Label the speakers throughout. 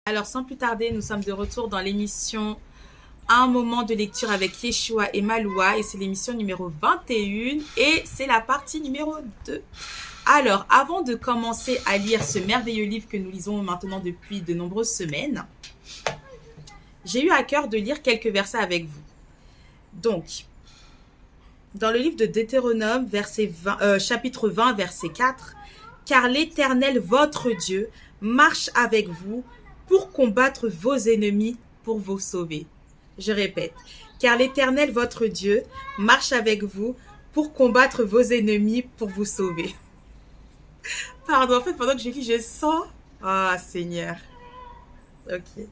Speaker 1: Alors, sans plus tarder, nous sommes de retour dans l'émission Un moment de lecture avec Yeshua et Maloua. Et c'est l'émission numéro 21 et c'est la partie numéro 2. Alors, avant de commencer à lire ce merveilleux livre que nous lisons maintenant depuis de nombreuses semaines, j'ai eu à cœur de lire quelques versets avec vous. Donc, dans le livre de Deutéronome, chapitre 20, verset 4, « Car l'Éternel, votre Dieu, marche avec vous pour combattre vos ennemis, pour vous sauver. » Je répète, « Car l'Éternel, votre Dieu, marche avec vous pour combattre vos ennemis, pour vous sauver. » Pardon, en fait, pendant que je lis, je sens... Ah, Seigneur. Ok.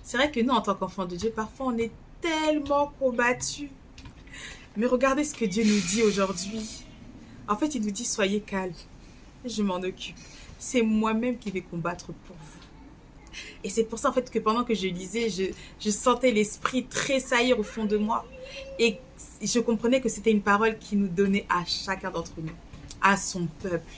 Speaker 1: C'est vrai que nous, en tant qu'enfants de Dieu, parfois, on est tellement combattus. Mais regardez ce que Dieu nous dit aujourd'hui. En fait, il nous dit, soyez calmes. Je m'en occupe. C'est moi-même qui vais combattre pour vous. Et c'est pour ça, en fait, que pendant que je lisais, je sentais l'esprit tressaillir au fond de moi. Et je comprenais que c'était une parole qui nous donnait à chacun d'entre nous, à son peuple.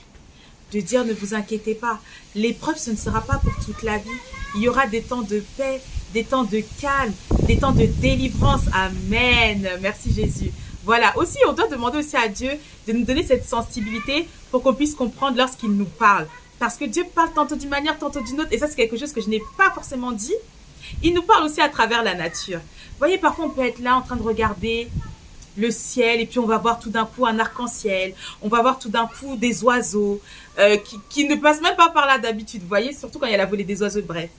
Speaker 1: De dire, ne vous inquiétez pas. L'épreuve, ce ne sera pas pour toute la vie. Il y aura des temps de paix, des temps de calme, des temps de délivrance. Amen. Merci Jésus. Voilà. Aussi, on doit demander aussi à Dieu de nous donner cette sensibilité pour qu'on puisse comprendre lorsqu'il nous parle. Parce que Dieu parle tantôt d'une manière, tantôt d'une autre. Et ça, c'est quelque chose que je n'ai pas forcément dit. Il nous parle aussi à travers la nature. Vous voyez, parfois, on peut être là en train de regarder le ciel et puis on va voir tout d'un coup un arc-en-ciel. On va voir tout d'un coup des oiseaux qui ne passent même pas par là d'habitude. Vous voyez, surtout quand il y a la volée des oiseaux, bref.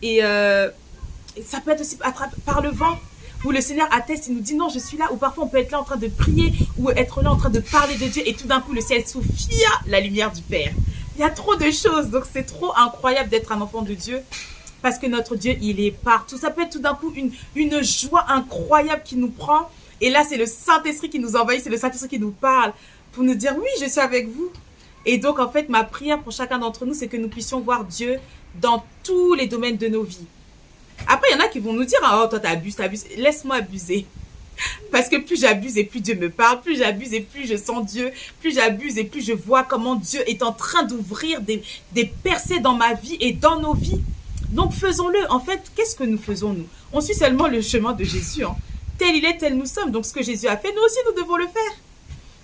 Speaker 1: Et ça peut être aussi par le vent où le Seigneur atteste, il nous dit non, je suis là. Ou parfois, on peut être là en train de prier ou être là en train de parler de Dieu et tout d'un coup, le ciel s'ouvre, la lumière du Père. Il y a trop de choses, donc c'est trop incroyable d'être un enfant de Dieu parce que notre Dieu, il est partout. Ça peut être tout d'un coup une joie incroyable qui nous prend et là, c'est le Saint-Esprit qui nous envahit, c'est le Saint-Esprit qui nous parle pour nous dire oui, je suis avec vous. Et donc, en fait, ma prière pour chacun d'entre nous, c'est que nous puissions voir Dieu dans tous les domaines de nos vies. Après, il y en a qui vont nous dire, oh, toi, t'abuses. Laisse-moi abuser. Parce que plus j'abuse et plus Dieu me parle, plus j'abuse et plus je sens Dieu, plus j'abuse et plus je vois comment Dieu est en train d'ouvrir des percées dans ma vie et dans nos vies. Donc faisons-le. En fait, qu'est-ce que nous faisons nous? On suit seulement le chemin de Jésus. Hein. Tel il est, tel nous sommes. Donc ce que Jésus a fait, nous aussi nous devons le faire.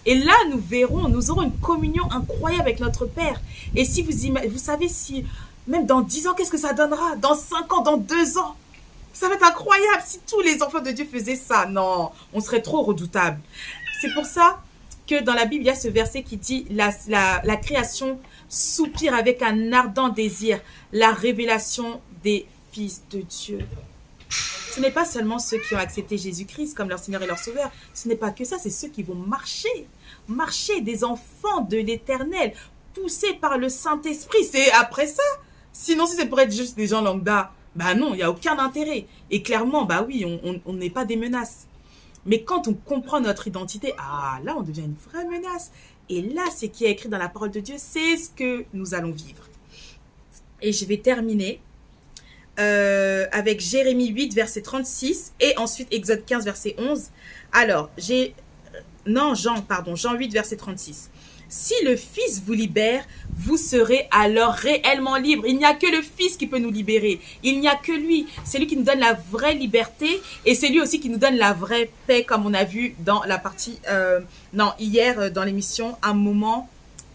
Speaker 1: Et là, nous verrons, nous aurons une communion incroyable avec notre Père. Et si vous savez si, même dans 10 ans, qu'est-ce que ça donnera? Dans 5 ans, dans 2 ans? Ça va être incroyable si tous les enfants de Dieu faisaient ça. Non, on serait trop redoutables. C'est pour ça que dans la Bible, il y a ce verset qui dit la création soupire avec un ardent désir la révélation des fils de Dieu. Ce n'est pas seulement ceux qui ont accepté Jésus-Christ comme leur Seigneur et leur Sauveur. Ce n'est pas que ça, c'est ceux qui vont marcher des enfants de l'Éternel, poussés par le Saint-Esprit. C'est après ça. Sinon, si c'est pour être juste des gens lambda, bah non, il n'y a aucun intérêt. Et clairement, bah oui, on n'est pas des menaces. Mais quand on comprend notre identité, ah là, on devient une vraie menace. Et là, ce qui est écrit dans la parole de Dieu, c'est ce que nous allons vivre. Et je vais terminer avec Jérémie 8, verset 36 et ensuite Exode 15, verset 11. Alors, Jean 8, verset 36. Si le Fils vous libère, vous serez alors réellement libre. Il n'y a que le Fils qui peut nous libérer. Il n'y a que lui. C'est lui qui nous donne la vraie liberté et c'est lui aussi qui nous donne la vraie paix, comme on a vu dans la partie, hier dans l'émission, un moment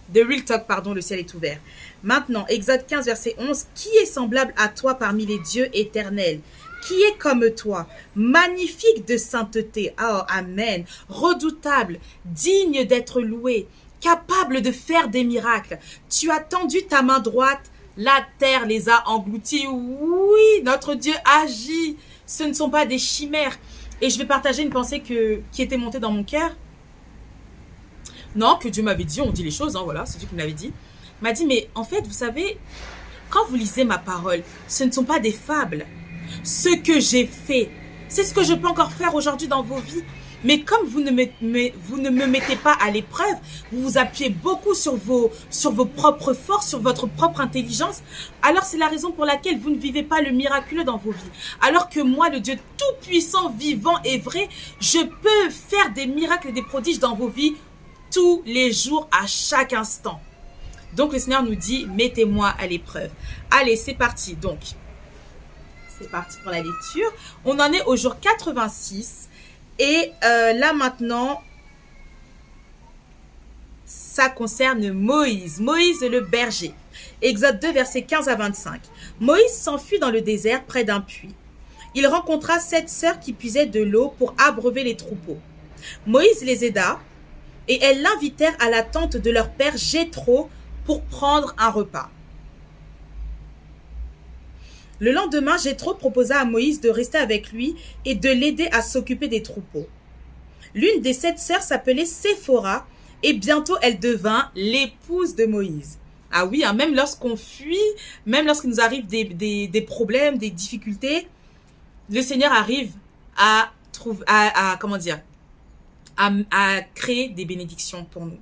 Speaker 1: de Real Talk, le ciel est ouvert. Maintenant, Exode 15, verset 11. Qui est semblable à toi parmi les dieux éternels? Qui est comme toi, magnifique de sainteté, oh, amen, redoutable, digne d'être loué, capable de faire des miracles. Tu as tendu ta main droite, la terre les a engloutis. Oui, notre Dieu agit. Ce ne sont pas des chimères. Et je vais partager une pensée qui était montée dans mon cœur. Non, que Dieu m'avait dit, on dit les choses, hein, voilà, c'est Dieu qui me l'avait dit. Il m'a dit, mais en fait, vous savez, quand vous lisez ma parole, ce ne sont pas des fables. Ce que j'ai fait, c'est ce que je peux encore faire aujourd'hui dans vos vies. Mais comme vous ne me mettez pas à l'épreuve, vous vous appuyez beaucoup sur vos propres forces, sur votre propre intelligence, alors c'est la raison pour laquelle vous ne vivez pas le miraculeux dans vos vies. Alors que moi, le Dieu tout-puissant, vivant et vrai, je peux faire des miracles et des prodiges dans vos vies tous les jours, à chaque instant. Donc le Seigneur nous dit, mettez-moi à l'épreuve. Allez, c'est parti. Donc, c'est parti pour la lecture. On en est au jour 86. Et là maintenant, ça concerne Moïse. Moïse le berger. Exode 2, versets 15 à 25. Moïse s'enfuit dans le désert près d'un puits. Il rencontra 7 sœurs qui puisaient de l'eau pour abreuver les troupeaux. Moïse les aida et elles l'invitèrent à la tente de leur père Jéthro pour prendre un repas. Le lendemain, Jéthro proposa à Moïse de rester avec lui et de l'aider à s'occuper des troupeaux. L'une des 7 sœurs s'appelait Séphora et bientôt elle devint l'épouse de Moïse. Ah oui, hein, même lorsqu'on fuit, même lorsqu'il nous arrive des problèmes, des difficultés, le Seigneur arrive à créer des bénédictions pour nous.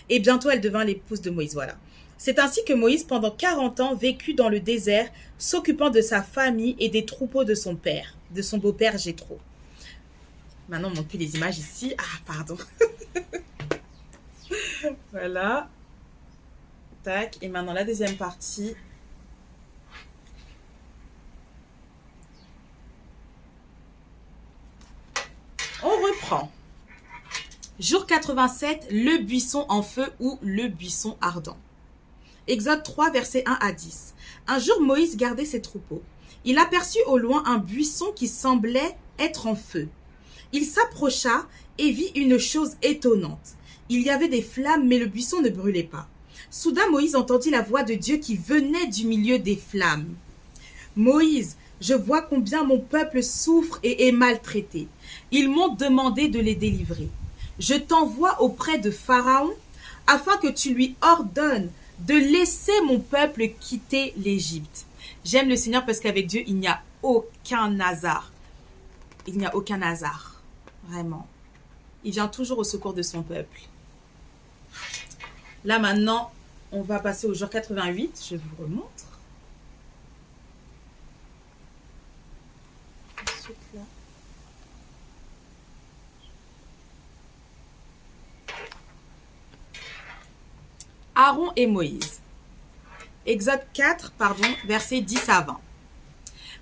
Speaker 1: Et bientôt elle devint l'épouse de Moïse, voilà. C'est ainsi que Moïse, pendant 40 ans, vécut dans le désert, s'occupant de sa famille et des troupeaux de son père, de son beau-père Jéthro. Maintenant, on ne montre plus les images ici. Ah, pardon. Voilà. Tac. Et maintenant, la deuxième partie. On reprend. Jour 87, le buisson en feu ou le buisson ardent. Exode 3, versets 1 à 10. Un jour, Moïse gardait ses troupeaux. Il aperçut au loin un buisson qui semblait être en feu. Il s'approcha et vit une chose étonnante. Il y avait des flammes, mais le buisson ne brûlait pas. Soudain, Moïse entendit la voix de Dieu qui venait du milieu des flammes. « Moïse, je vois combien mon peuple souffre et est maltraité. Ils m'ont demandé de les délivrer. Je t'envoie auprès de Pharaon afin que tu lui ordonnes de laisser mon peuple quitter l'Égypte. » J'aime le Seigneur parce qu'avec Dieu, il n'y a aucun hasard. Il n'y a aucun hasard. Vraiment. Il vient toujours au secours de son peuple. Là maintenant, on va passer au jour 88. Je vous remontre. Ensuite, là. Aaron et Moïse. Exode 4, versets 10 à 20.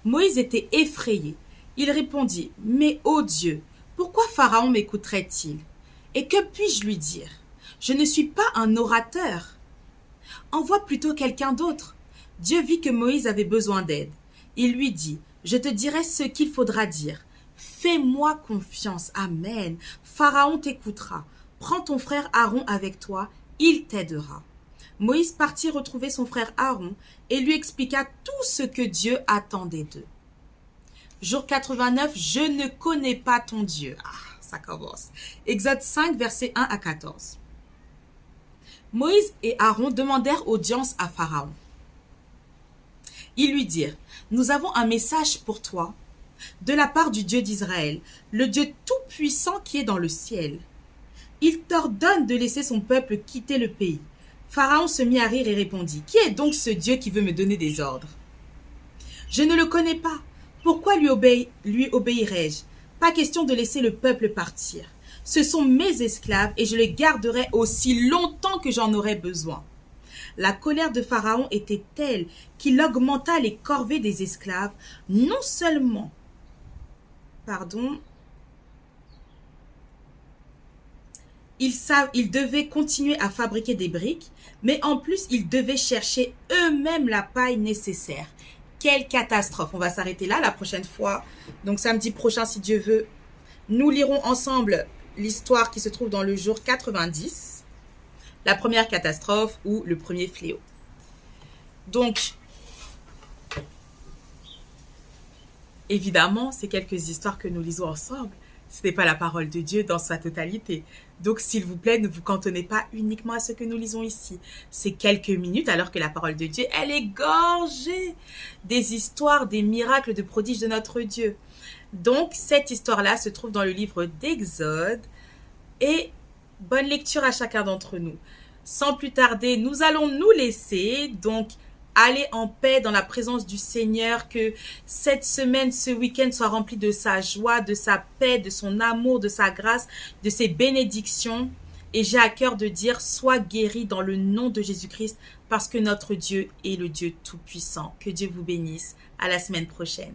Speaker 1: Moïse était effrayé. Il répondit, « Mais ô Dieu, pourquoi Pharaon m'écouterait-il? Et que puis-je lui dire? Je ne suis pas un orateur. Envoie plutôt quelqu'un d'autre. » Dieu vit que Moïse avait besoin d'aide. Il lui dit, « Je te dirai ce qu'il faudra dire. Fais-moi confiance. Amen. Pharaon t'écoutera. Prends ton frère Aaron avec toi. Il t'aidera. » Moïse partit retrouver son frère Aaron et lui expliqua tout ce que Dieu attendait d'eux. Jour 89, je ne connais pas ton Dieu. Ah, ça commence. Exode 5, versets 1 à 14. Moïse et Aaron demandèrent audience à Pharaon. Ils lui dirent, nous avons un message pour toi de la part du Dieu d'Israël, le Dieu tout-puissant qui est dans le ciel. Il t'ordonne de laisser son peuple quitter le pays. Pharaon se mit à rire et répondit, qui est donc ce Dieu qui veut me donner des ordres? Je ne le connais pas. Pourquoi lui obéirais-je? Pas question de laisser le peuple partir. Ce sont mes esclaves et je les garderai aussi longtemps que j'en aurai besoin. La colère de Pharaon était telle qu'il augmenta les corvées des esclaves, non seulement, ils devaient continuer à fabriquer des briques, mais en plus, ils devaient chercher eux-mêmes la paille nécessaire. Quelle catastrophe! On va s'arrêter là la prochaine fois. Donc samedi prochain, si Dieu veut, nous lirons ensemble l'histoire qui se trouve dans le jour 90. La première catastrophe ou le premier fléau. Donc, évidemment, ces quelques histoires que nous lisons ensemble, ce n'est pas la parole de Dieu dans sa totalité. Donc, s'il vous plaît, ne vous cantonnez pas uniquement à ce que nous lisons ici. C'est quelques minutes, alors que la parole de Dieu, elle est gorgée des histoires, des miracles, de prodiges de notre Dieu. Donc, cette histoire-là se trouve dans le livre d'Exode. Et bonne lecture à chacun d'entre nous. Sans plus tarder, nous allons nous laisser. Donc, allez en paix dans la présence du Seigneur, que cette semaine, ce week-end soit rempli de sa joie, de sa paix, de son amour, de sa grâce, de ses bénédictions. Et j'ai à cœur de dire, sois guéri dans le nom de Jésus-Christ parce que notre Dieu est le Dieu Tout-Puissant. Que Dieu vous bénisse. À la semaine prochaine.